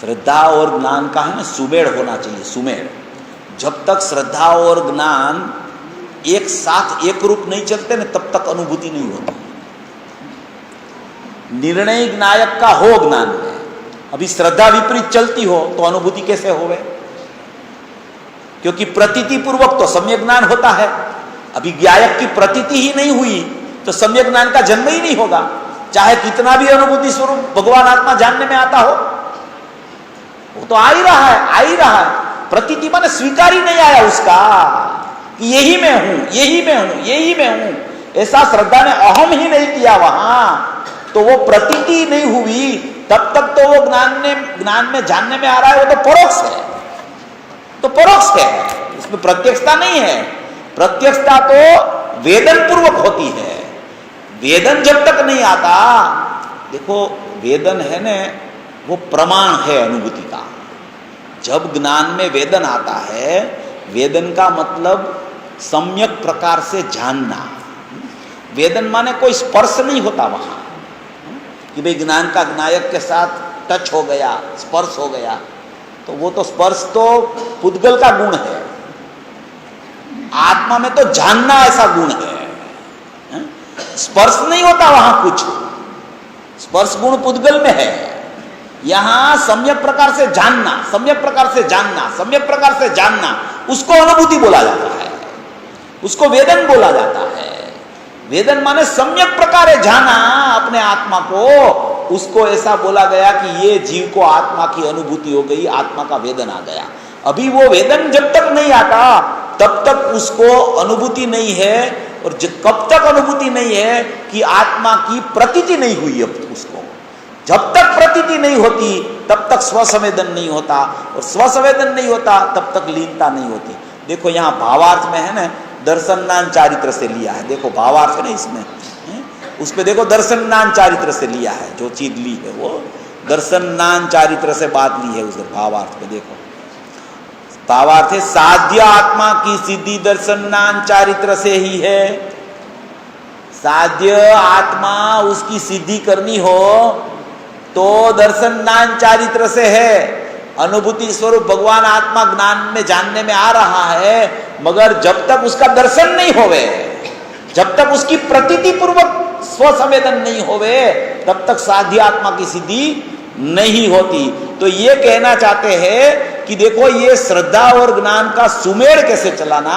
श्रद्धा और ज्ञान का है ना सुमेड़ होना चाहिए, सुमेड़। जब तक श्रद्धा और ज्ञान एक साथ एक रूप नहीं चलते ना तब तक अनुभूति नहीं होती। निर्णय ज्ञायक का हो ज्ञान में, अभी श्रद्धा विपरीत चलती हो तो अनुभूति कैसे होवे? क्योंकि प्रतीति पूर्वक तो सम्यक ज्ञान होता है। अभी ज्ञायक की प्रतीति ही नहीं हुई तो सम्यक ज्ञान का जन्म ही नहीं होगा, चाहे कितना भी अनुभूति स्वरूप भगवान आत्मा जानने में आता हो। वो तो आ ही रहा है, आ ही रहा है। प्रतीति माने स्वीकार ही नहीं आया उसका कि यही मैं हूं, यही मैं हूं, यही मैं हूं। ऐसा श्रद्धा ने अहम ही नहीं किया वहां, तो वो प्रतीति नहीं हुई तब तक तो वो ज्ञान में जानने में आ रहा है, वो तो परोक्ष है, तो परोक्ष है, इसमें प्रत्यक्षता नहीं है। प्रत्यक्षता तो वेदन पूर्वक होती है। वेदन जब तक नहीं आता, देखो वेदन है ना वो प्रमाण है अनुभूति का। जब ज्ञान में वेदन आता है, वेदन का मतलब सम्यक प्रकार से जानना। वेदन माने कोई स्पर्श नहीं होता वहां कि भाई ज्ञान का ज्ञायक के साथ टच हो गया, स्पर्श हो गया, तो वो तो स्पर्श तो पुद्गल का गुण है। आत्मा में तो जानना ऐसा गुण है, स्पर्श नहीं होता वहां कुछ, स्पर्श गुण पुद्गल में है। यहां सम्यक प्रकार से जानना, सम्यक प्रकार से जानना, सम्यक प्रकार से जानना, उसको अनुभूति बोला जाता है, उसको वेदन बोला जाता है। वेदन माने सम्यक प्रकार जाना अपने आत्मा को, उसको ऐसा बोला गया कि ये जीव को आत्मा की अनुभूति हो गई, आत्मा का वेदन आ गया। अभी वो वेदन जब तक नहीं आता तब तक उसको अनुभूति नहीं है, और कब तक अनुभूति नहीं है कि आत्मा की प्रतीति नहीं हुई। अब उसको जब तक प्रतीति नहीं होती तब तक स्वसंवेदन नहीं होता, और स्वसंवेदन नहीं होता तब तक लीनता नहीं होती। देखो यहाँ भावार्थ में है ना दर्शनान चारित्र से लिया है, देखो भावार्थ है ना इसमें, उस पे देखो दर्शनान चारित्र से लिया है, जो चीज ली है वो दर्शनान चारित्र से बात ली है उधर भावार्थ पे। देखो भावार्थ है साध्य आत्मा की सिद्धि दर्शनान चारित्र से ही है। साध्य आत्मा उसकी सिद्धि करनी हो तो दर्शनान चारित्र से है। अनुभूति स्वरूप भगवान आत्मा ज्ञान में जानने में आ रहा है, मगर जब तक उसका दर्शन नहीं होवे, जब तक उसकी प्रतीति पूर्वक स्वसंवेदन नहीं होवे, तब तक साध्य आत्मा की सिद्धि नहीं होती। तो ये कहना चाहते हैं कि देखो ये श्रद्धा और ज्ञान का सुमेड़ कैसे चलाना।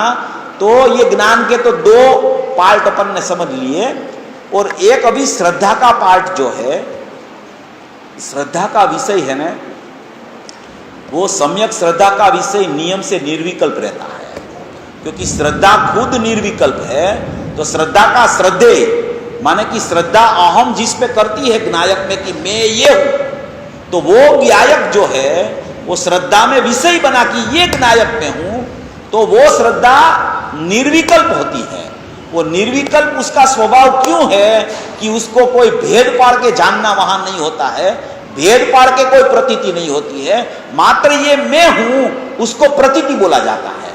तो ये ज्ञान के तो दो पार्ट अपन ने समझ लिए, और एक अभी श्रद्धा का पार्ट जो है, श्रद्धा का विषय है ना, वो सम्यक श्रद्धा का विषय नियम से निर्विकल्प रहता है, क्योंकि श्रद्धा खुद निर्विकल्प है। तो श्रद्धा का श्रद्धेय माने कि श्रद्धा अहम जिस पे करती है ज्ञायक में कि मैं ये हूं, तो वो ज्ञायक जो है वो श्रद्धा में विषय बना कि ये ज्ञायक में हूं, तो वो श्रद्धा निर्विकल्प होती है। वो निर्विकल्प उसका स्वभाव क्यों है कि उसको कोई भेद पाड़ के जानना वहां नहीं होता है, भेद पाड़ के कोई प्रतीति नहीं होती है, मात्र ये मैं हूं उसको प्रतीति बोला जाता है।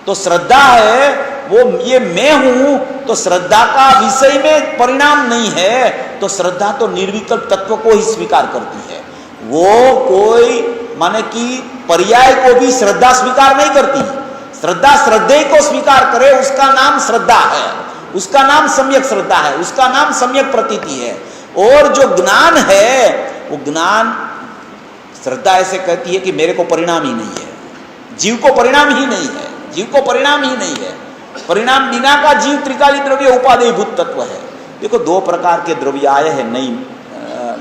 तो श्रद्धा है वो ये मैं हूं, तो श्रद्धा का विषय में परिणाम नहीं है, तो श्रद्धा तो निर्विकल्प तत्व को ही स्वीकार करती है। वो कोई माने कि पर्याय को भी श्रद्धा स्वीकार नहीं करती। श्रद्धा श्रद्धेय को स्वीकार करे उसका नाम श्रद्धा है, उसका नाम सम्यक श्रद्धा है, उसका नाम सम्यक प्रतीति है। और जो ज्ञान है वो ज्ञान, श्रद्धा ऐसे कहती है कि मेरे को परिणाम ही नहीं है, जीव को परिणाम ही नहीं है, जीव को परिणाम ही नहीं है। परिणाम बिना का जीव त्रिकाली द्रव्य उपादेयभूत तत्व है। देखो दो प्रकार के द्रव्य आए हैं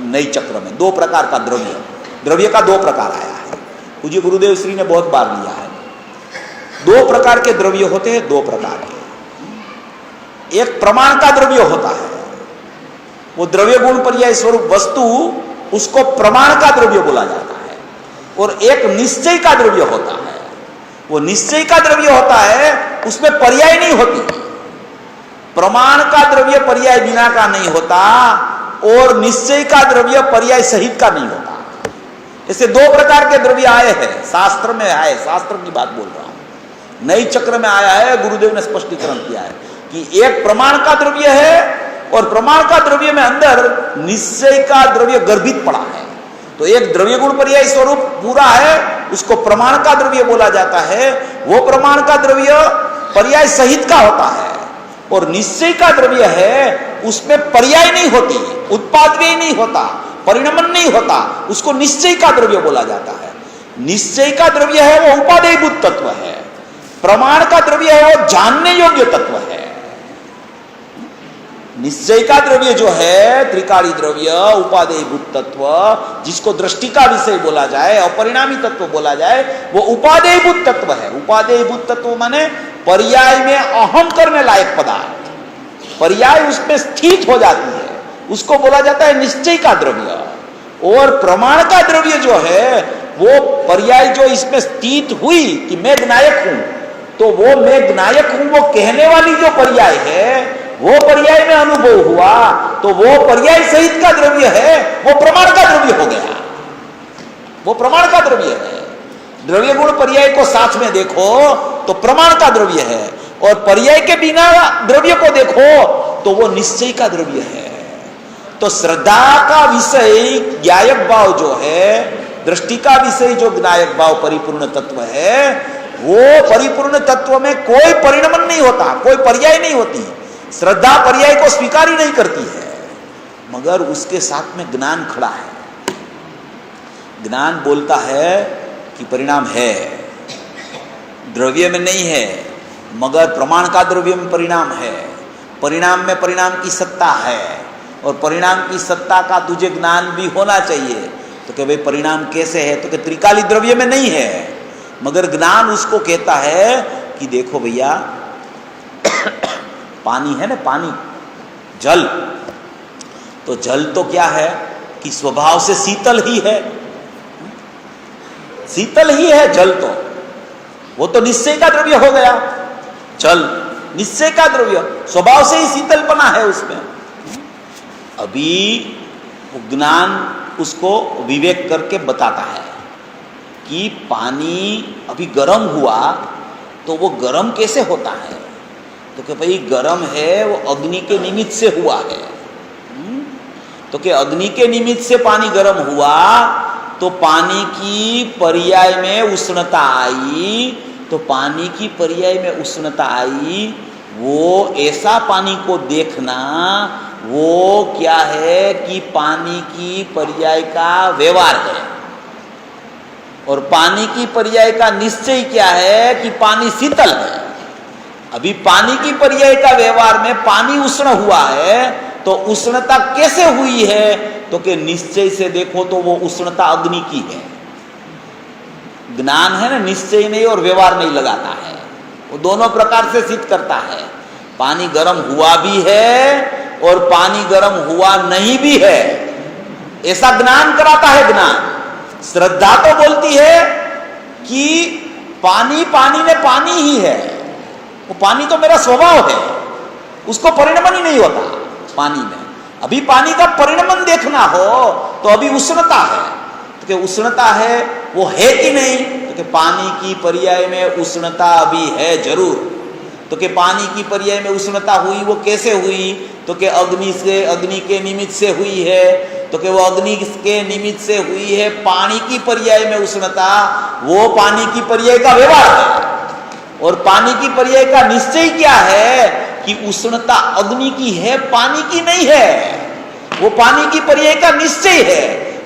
नई चक्र में, दो प्रकार का द्रव्य, द्रव्य का दो प्रकार आया है, पूज्य गुरुदेव श्री ने बहुत बार लिया है। दो प्रकार के द्रव्य होते हैं, दो प्रकार के। एक प्रमाण का द्रव्य होता है, वो द्रव्य गुण पर्याय स्वरूप वस्तु, उसको प्रमाण का द्रव्य बोला जाता है। और एक निश्चय का द्रव्य होता है, वो निश्चय का द्रव्य होता है, उसमें पर्याय नहीं होती। प्रमाण का द्रव्य पर्याय बिना का नहीं होता, और निश्चय का द्रव्य पर्याय सहित का नहीं होता। ऐसे दो प्रकार के द्रव्य आए हैं, शास्त्र में आए, शास्त्र की बात बोल रहा हूं, नई चक्र में आया है। गुरुदेव ने स्पष्टीकरण किया है कि एक प्रमाण का द्रव्य है, और प्रमाण का द्रव्य में अंदर निश्चय का द्रव्य गर्भित पड़ा है। तो एक द्रव्य गुण पर्याय स्वरूप पूरा है, उसको प्रमाण का द्रव्य बोला जाता है। वो प्रमाण का द्रव्य पर्याय सहित का होता है। और निश्चय का द्रव्य है, उसमें पर्याय नहीं होती, उत्पाद व्यय नहीं होता, परिणमन नहीं होता, उसको निश्चय का द्रव्य बोला जाता है। निश्चय का द्रव्य है वो उपादेयभूत तत्व है, प्रमाण का द्रव्य है वो जानने योग्य तत्व है। निश्चय का द्रव्य जो है त्रिकाली द्रव्य, उपादेयभूत तत्व, जिसको दृष्टि का विषय बोला जाए, अपरिणामी तत्व बोला जाए, वो उपादेयभूत तत्व है। उपादेयभूत तत्व माने पर्याय में अहम करने लायक पदार्थ, पर्याय उसमें स्थित हो जाती है, उसको बोला जाता है निश्चय का द्रव्य। और प्रमाण का द्रव्य जो है वो पर्याय जो इसमें स्थित हुई कि मैं ज्ञायक हूं, तो वो मैं ज्ञायक हूं वो कहने वाली जो पर्याय है, वो पर्याय में अनुभव हुआ, तो वो पर्याय सहित का द्रव्य है, वो प्रमाण का द्रव्य हो गया, वो प्रमाण का द्रव्य है। द्रव्य गुण पर्याय को साथ में देखो तो प्रमाण का द्रव्य है, और पर्याय के बिना द्रव्य को देखो तो वो निश्चय का द्रव्य है। तो श्रद्धा का विषय ज्ञायक भाव जो है, दृष्टि का विषय जो ज्ञायक भाव परिपूर्ण तत्व है, वो परिपूर्ण तत्व में कोई परिणमन नहीं होता, कोई पर्याय नहीं होती। श्रद्धा पर्याय को स्वीकार ही नहीं करती है, मगर उसके साथ में ज्ञान खड़ा है। ज्ञान बोलता है कि परिणाम है, द्रव्य में नहीं है, मगर प्रमाण का द्रव्य में परिणाम है। परिणाम में परिणाम की सत्ता है, और परिणाम की सत्ता का तुझे ज्ञान भी होना चाहिए। तो कि भाई परिणाम कैसे है, तो कि त्रिकाली द्रव्य में नहीं है, मगर ज्ञान उसको कहता है कि देखो भैया पानी है ना, पानी, जल, तो जल तो क्या है कि स्वभाव से शीतल ही है, शीतल ही है जल, तो वो तो निश्चय का द्रव्य हो गया। जल निश्चय का द्रव्य, स्वभाव से ही शीतलपना है उसमें। अभी ज्ञान उसको विवेक करके बताता है कि पानी अभी गर्म हुआ, तो वो गर्म कैसे होता है, तो कि भाई गर्म है वो अग्नि के निमित्त से हुआ है। तो कि अग्नि के निमित्त से पानी गर्म हुआ, तो पानी की पर्याय में उष्णता आई, तो पानी की पर्याय में उष्णता आई, वो ऐसा पानी को देखना, वो क्या है कि पानी की पर्याय का व्यवहार है। और पानी की पर्याय का निश्चय क्या है कि पानी शीतल है। अभी पानी की पर्याय का व्यवहार में पानी उष्ण हुआ है, तो उष्णता कैसे हुई है, तो कि निश्चय से देखो तो वो उष्णता अग्नि की है। ज्ञान है ना, निश्चय नहीं और व्यवहार नहीं लगाता है, वो दोनों प्रकार से सिद्ध करता है। पानी गर्म हुआ भी है और पानी गर्म हुआ नहीं भी है, ऐसा ज्ञान कराता है ज्ञान। श्रद्धा तो बोलती है कि पानी पानी में पानी ही है, वो पानी तो मेरा स्वभाव है, उसको परिणमन ही नहीं होता पानी में। अभी पानी का परिणमन देखना हो तो अभी उष्णता है, तो क्या उष्णता है वो है कि नहीं, तो क्या पानी की पर्याय में उष्णता अभी है जरूर। तो कि पानी की पर्याय में उष्णता हुई, वो कैसे हुई, तो कि अग्नि से, अग्नि के निमित्त से हुई है, तो कि वो अग्नि के निमित्त से हुई है। पानी की पर्याय में उष्णता, वो पानी की पर्याय का व्यवहार है। और पानी की पर्याय का निश्चय क्या है कि उष्णता अग्नि की है, पानी की नहीं है, वो पानी की पर्याय का निश्चय है।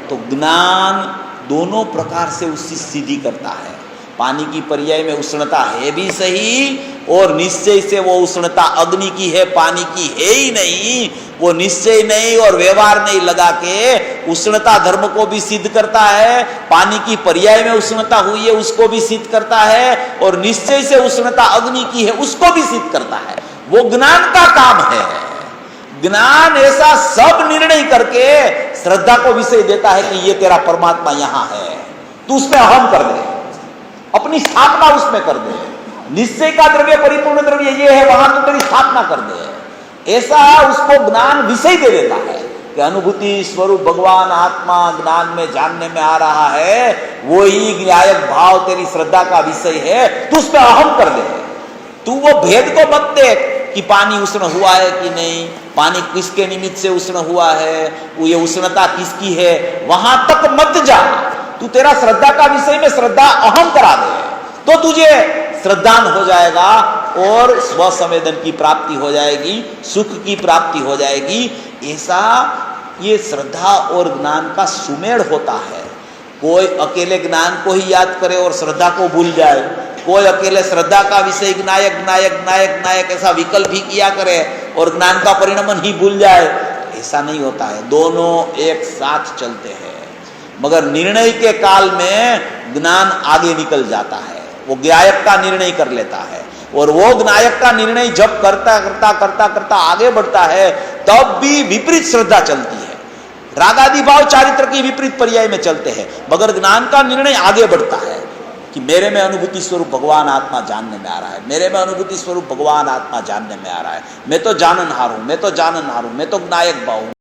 तो ज्ञान दोनों प्रकार से उसकी सिद्धि करता है। पानी की पर्याय में उष्णता है भी सही, और निश्चय से वो उष्णता अग्नि की है, पानी की है ही नहीं, वो निश्चय नहीं और व्यवहार नहीं लगा के उष्णता धर्म को भी सिद्ध करता है। पानी की पर्याय में उष्णता हुई है उसको भी सिद्ध करता है, और निश्चय से उष्णता अग्नि की है उसको भी सिद्ध करता है। वो ज्ञान का काम है। ज्ञान ऐसा सब निर्णय करके श्रद्धा को विषय देता है कि ये तेरा परमात्मा यहां है, तू उसमें अहम कर दे, अपनी स्थापना उसमें कर दे। निश्चय का द्रव्य परिपूर्ण द्रव्य ये है, वहां तो तेरी स्थापना कर दे, ऐसा उसको ज्ञान विषय दे देता है कि अनुभूति स्वरूप भगवान आत्मा ज्ञान में जानने में आ रहा है, वो ही ज्ञायक भाव तेरी श्रद्धा का विषय है, तू उसमें अहम कर दे। तू वो भेद को मत देख कि पानी उष्ण हुआ है कि नहीं, पानी किसके निमित्त से उष्ण हुआ है, वो ये उष्णता किसकी है, वहां तक मत जा। तू तेरा श्रद्धा का विषय में श्रद्धा अहम करा दे तो तुझे श्रद्धान हो जाएगा और स्व संवेदन की प्राप्ति हो जाएगी, सुख की प्राप्ति हो जाएगी। ऐसा ये श्रद्धा और ज्ञान का सुमेल होता है। कोई अकेले ज्ञान को ही याद करे और श्रद्धा को भूल जाए, कोई अकेले श्रद्धा का विषय नायक नायक नायक नायक ऐसा विकल्प ही किया करे और ज्ञान का परिणाम ही भूल जाए, ऐसा नहीं होता है। दोनों एक साथ चलते हैं, मगर निर्णय के काल में ज्ञान आगे निकल जाता है, वो ज्ञायक का निर्णय कर लेता है। और वो ज्ञायक का निर्णय जब करता करता करता करता आगे बढ़ता है तब भी विपरीत श्रद्धा चलती है, रागादि भाव चारित्र की विपरीत पर्याय में चलते हैं, मगर ज्ञान का निर्णय आगे बढ़ता है कि मेरे में अनुभूति स्वरूप भगवान आत्मा जानने में आ रहा है, मेरे में अनुभूति स्वरूप भगवान आत्मा जानने में आ रहा है, मैं तो जाननहार हूं, मैं तो जाननहार हूं, मैं तो ज्ञायक भाव हूं।